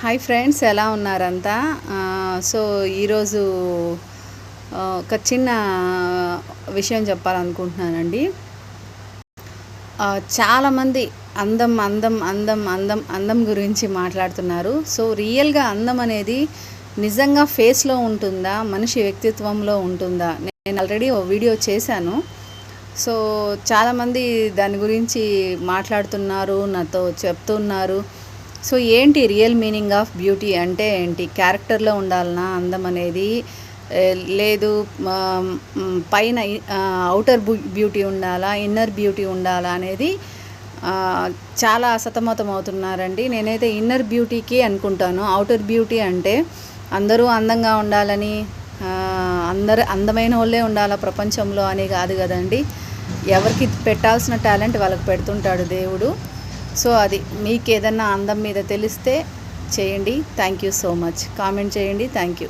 Hi friends, ఎలా ఉన్నారంతా? So ఈరోజు ఒక చిన్న విషయం చెప్పాలనుకుంటున్నానండి. చాలామంది అందం అందం అందం అందం అందం గురించి మాట్లాడుతున్నారు. సో రియల్గా అందం అనేది నిజంగా ఫేస్లో ఉంటుందా, మనిషి వ్యక్తిత్వంలో ఉంటుందా? నేను ఆల్రెడీ ఓ వీడియో చేశాను. సో చాలామంది దాని గురించి మాట్లాడుతున్నారు, నాతో చెప్తున్నారు. సో ఏంటి రియల్ మీనింగ్ ఆఫ్ బ్యూటీ అంటే ఏంటి? క్యారెక్టర్లో ఉండాలనా అందం అనేది? లేదు పైన అవుటర్ బ్యూటీ ఉండాలా, ఇన్నర్ బ్యూటీ ఉండాలా అనేది చాలా సతమతం అవుతున్నారండి. నేనైతే ఇన్నర్ బ్యూటీకి అనుకుంటాను. అవుటర్ బ్యూటీ అంటే అందరూ అందంగా ఉండాలని, అందరు అందమైన వాళ్ళే ఉండాలా ప్రపంచంలో అని కాదు కదండి. ఎవరికి పెట్టాల్సిన టాలెంట్ వాళ్ళకి పెడుతుంటాడు దేవుడు. సో అది మీకు ఏదన్నా అందం మీద తెలిస్తే చేయండి. Thank you so much. Comment చేయండి. Thank you.